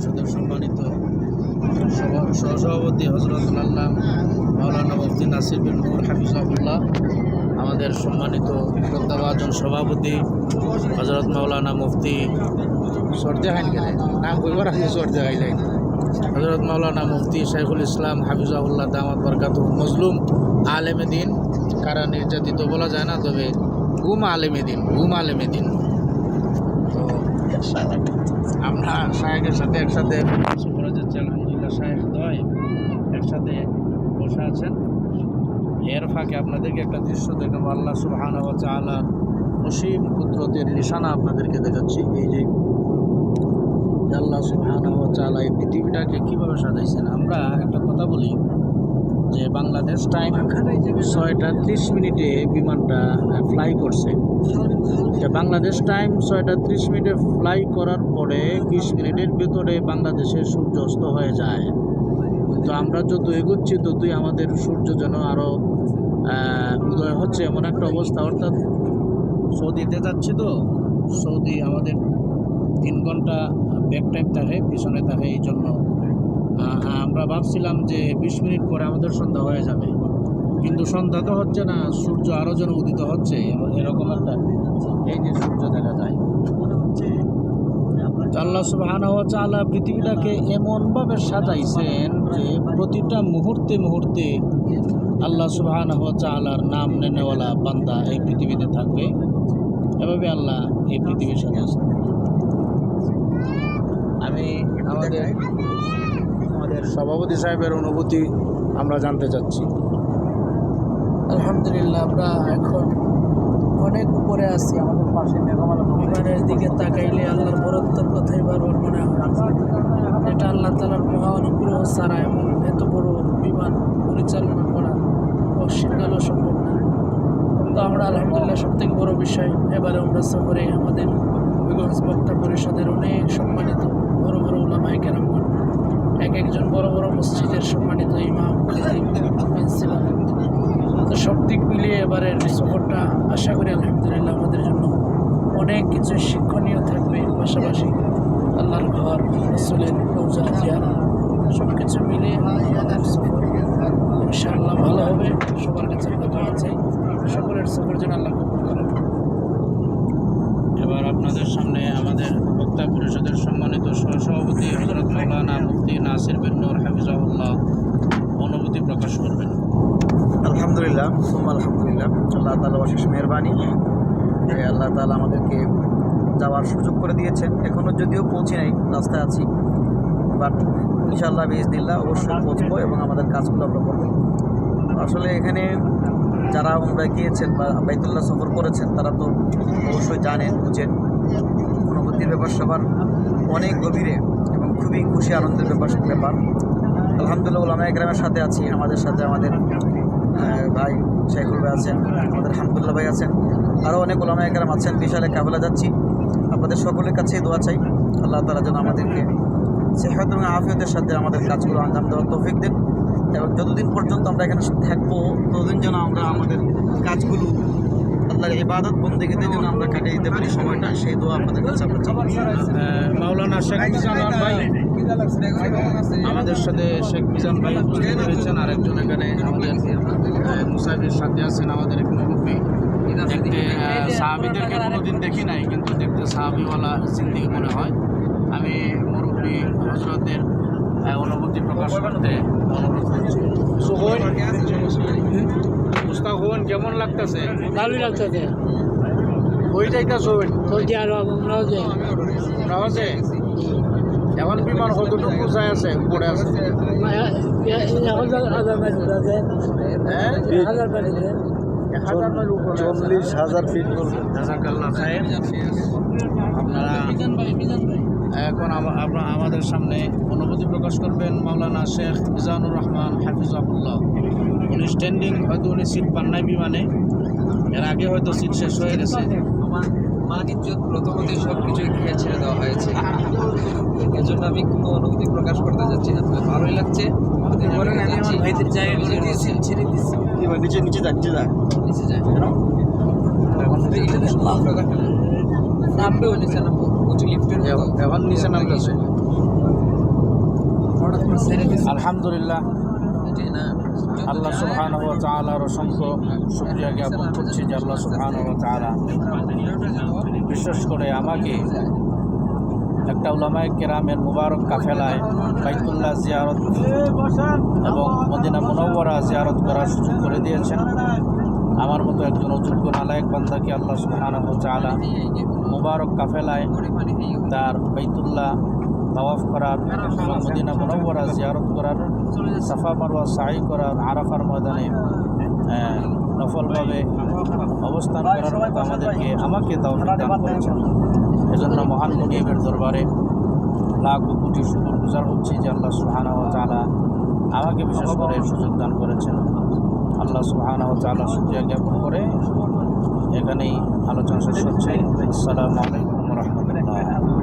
পরিষদের সম্মানিত সহসভাপতি হজরতুল আল্লাহ মাওলানা মুফতি নাসির বিন নূর হাফিজাহুল্লাহ, আমাদের সম্মানিত শ্রদ্ধাভাজন সভাপতি হজরত মাওলানা মুফতি সর্দে হাইন গেলে নাম কইবার আছে সর্দে হাইলাইন হজরত মাওলানা মুফতি শাইখুল ইসলাম হাফিজাহুল্লাহ দামাত বরকাতুহু মজলুম আলেমে দিন, কারা নির্যাতিত বলা যায় না, তবে গুম আলেমে দিন। তো আমরা শায়েখের সাথে একসাথে করে যাচ্ছি, আলহামদুলিল্লাহ শায়েখ দয় একসাথে বসে আছেন। এর ফাঁকে আপনাদেরকে একটা দৃশ্য দেখাবো, আল্লাহ সুবহানাহু ওয়া তাআলার অসীম কুদরতের নিশানা আপনাদেরকে দেখাচ্ছি। এই যে আল্লাহ সুবহানাহু ওয়া তাআলা এই পৃথিবীটাকে কীভাবে সাজাইছেন। আমরা একটা কথা বলি যে বাংলাদেশ টাইম 6টা 30 বিমানটা ফ্লাই করছে। বাংলাদেশ টাইম 6টা 30 ফ্লাই করার পরে 20 মিনিটের ভেতরে বাংলাদেশে সূর্য অস্ত হয়ে যায়। কিন্তু আমরা যত এগোচ্ছি ততই আমাদের সূর্য যেন আরও উদয় হচ্ছে এমন একটা অবস্থা। অর্থাৎ সৌদিতে যাচ্ছি তো, সৌদি আমাদের 3 ঘন্টা ব্যাক টাইম থাকে, পিছনে থাকে। এই জন্য আমরা ভাবছিলাম যে 20 মিনিট পরে আমাদের সন্ধ্যা হয়ে যাবে, কিন্তু সন্ধ্যা তো হচ্ছে না, সূর্য আরও যেন উদিত হচ্ছে, এরকম একটা এই যে সূর্য দেখা যায়। আল্লাহ সুবহানাহু ওয়া তাআলা পৃথিবীটাকে এমনভাবে সাজাইছেন যে প্রতিটা মুহূর্তে আল্লাহ সুবহানাহু ওয়া তাআলার নাম নেনেওয়ালা বান্দা এই পৃথিবীতে থাকবে। এভাবে আল্লাহ এই পৃথিবী সাজাইছেন। আমি আমাদের সভাপতি সাহেবের অনুভূতি আমরা জানতে চাচ্ছি। আলহামদুলিল্লাহ, আমরা এখন অনেক উপরে আছি। আমাদের পাশে বিমানের দিকে তাকাইলে আল্লাহর বরত্বের কথাই বারবার মনে হয়। এটা আল্লাহ তাআলার মহা অনুগ্রহ ছাড়া এমন এত বড় বিমান পরিচালনা করা অস্বীকারও সম্ভব না। তো আমরা আলহামদুলিল্লাহ, সবথেকে বড় বিষয়, এবারে আমরা সফরে আমাদের হবিগঞ্জ বক্তা পরিষদের অনেক সম্মানিত বড় বড় উলামায়ে কেরামগণ, একজন বড় বড় মসজিদের সম্মানিত ইমাম, খতিব, প্রিন্সিপাল। তো সব দিক মিলিয়ে এবারের সফরটা আশা করি আলহামদুলিল্লাহ আমাদের জন্য অনেক কিছু শিক্ষণীয় থাকবে। পাশাপাশি আল্লাহর ঘর, রাসূলের রওজা জিয়ারত সব কিছু মিলিয়ে আমাদের সফর ইনশাআল্লাহ ভালো হবে। সবার কাছে কথা আছে, সকলের সফর যেন আল্লাহ কবুল করেন। এবার আপনাদের সামনে আমাদের বক্তা পরিষদের সম্মানিত সহসভাপতি হযরত মাওলানা মুফতি নাসির বিন নূর হাফিজাহুল্লাহ অনুভূতি প্রকাশ করবেন। আলহামদুলিল্লাহ, আলহামদুলিল্লাহ, আল্লাহ তাআলা অশেষ মেহরবানি যে আল্লাহ তাআলা আমাদেরকে যাওয়ার সুযোগ করে দিয়েছেন। এখনও যদিও পৌঁছে নাই, রাস্তায় আছি, বাট ইনশাআল্লাহ বিইজনিল্লাহ অবশ্যই পৌঁছবো এবং আমাদের কাজগুলো আমরা করবো। আসলে এখানে যারা উমরায় গিয়েছেন বা বাইতুল্লাহ সফর করেছেন তারা তো অবশ্যই জানেন, বুঝেন। অনুভূতির ব্যাপার সবার অনেক গভীরে এবং খুবই খুশি আনন্দের ব্যাপার। আলহামদুলিল্লাহ, উলামায়ে কেরামের সাথে আছি। আমাদের সাথে আমাদের ভাই শাইখুল ভাই আছেন, আমাদের হামদুল্লাহ ভাই আছেন, আরও অনেক উলামায়ে কেরাম আছেন। বিশালে কাফেলা যাচ্ছি। আপনাদের সকলের কাছে দোয়া চাই, আল্লাহ তাআলা যেন আমাদেরকে সেহত এবং আফিয়তের সাথে আমাদের কাজগুলো আঞ্জাম দেওয়ার তৌফিক দেন, এবং যতদিন পর্যন্ত আমরা এখানে থাকবো ততদিন যেন আমরা আমাদের কাজগুলো আল্লাহর ইবাদত বন্দেগীতে যেন আমরা কাটিয়ে দিতে পারি সময়টা, সেই দোয়া আপনাদের কাছে আমরা চাই। মাওলানা শেখ মিজান ভাই আমাদের সাথে, শেখ মিজান ভাই উপস্থিত হয়েছেন। আরেকজন এখানে আমাদের মুসাফির সাথে আছেন, আমাদের এক মুরব্বী। দেখতে সাহাবিদেরকে কোনোদিন দেখি নাই, কিন্তু দেখতে সাহাবিওয়ালা জিন্দেগি মনে হয়। আমি মুরব্বী হজরতের অনুভূতি প্রকাশ করতে অনুরোধ করছি। মুস্তাক হন, কেমন লাগতেছে? ভালোই লাগতেছে। ওই যাইতেছ সৌদি আরব রাহছে। এখন বিমান কতটুকু পৌঁছায় আছে, পড়ে আছে? 1000 মাইল আছে। হ্যাঁ, 1000 মাইল, 1000 মাইল উপরে, 40,000 ফিট করবে। জাযাকাল্লাহ খায়ের। আপনারা এখন আমাদের সামনে অনুভূতি প্রকাশ করবেন মাওলানা শেখ মিজানুর রহমান হাফিজাহুল্লাহ। উনি স্ট্যান্ডিং, হয়তো উনি সিট পান নাই বিমানে, এর আগে হয়তো সিট শেষ হয়ে গেছে। আমার মান ইজ্জত প্রথমতেই সব কিছুই খেয়ে ছেড়ে দেওয়া হয়েছে। এর জন্য আমি কোনো অনুভূতি প্রকাশ করতে চাচ্ছি না, তবে ভালোই লাগছে। আমি আমার ভাইদের জায়গা ছেড়ে দিচ্ছি। নিচে যাক নিচে যায় নামবেও নিচে নামবো, উঁচু লিফটের এখন নিচে নামতেছে। আলহামদুলিল্লাহ, এটাই না আল্লাহ সুবহানাহু ওয়া তাআলার অসংখ্য শুকরিয়া জ্ঞাপন করছি যে আল্লাহ সুবহানাহু ওয়া তাআলা বিশেষ করে আমাকে একটা উলামায়ে কেরামের মুবারক কাফেলায় বাইতুল্লাহ জিয়ারত এবং মদিনা মুনাওয়ারা জিয়ারত করার সুযোগ করে দিয়েছেন। আমার মতো একজন অযোগ্য নালায়েক বান্দাকে আল্লাহ সুবহানাহু ওয়া তাআলা মুবারক কাফেলায় তার বাইতুল্লাহ তাওয়াফ করার এবং মদিনা মুনাওয়ারা জিয়ারত করার, সাফা মারওয়া সাই করার, আরাফার ময়দানে নফলভাবে অবস্থান করার মতো আমাকে তৌফিক দান করেছেন। এজন্য মহান মুনিবের দরবারে লাখ কোটি শুকরগুজার হচ্ছি যে আল্লাহ সুবহানাহু ওয়া তাআলা আমাকে বিশেষ করে সুযোগ দান করেছেন। আল্লাহ সুবহানাহু ওয়া তাআলা শুকরিয়া জ্ঞাপন করে এখানেই আলোচনা শেষ হচ্ছে। আসসালামু আলাইকুম ওয়া রাহমাতুল্লাহ।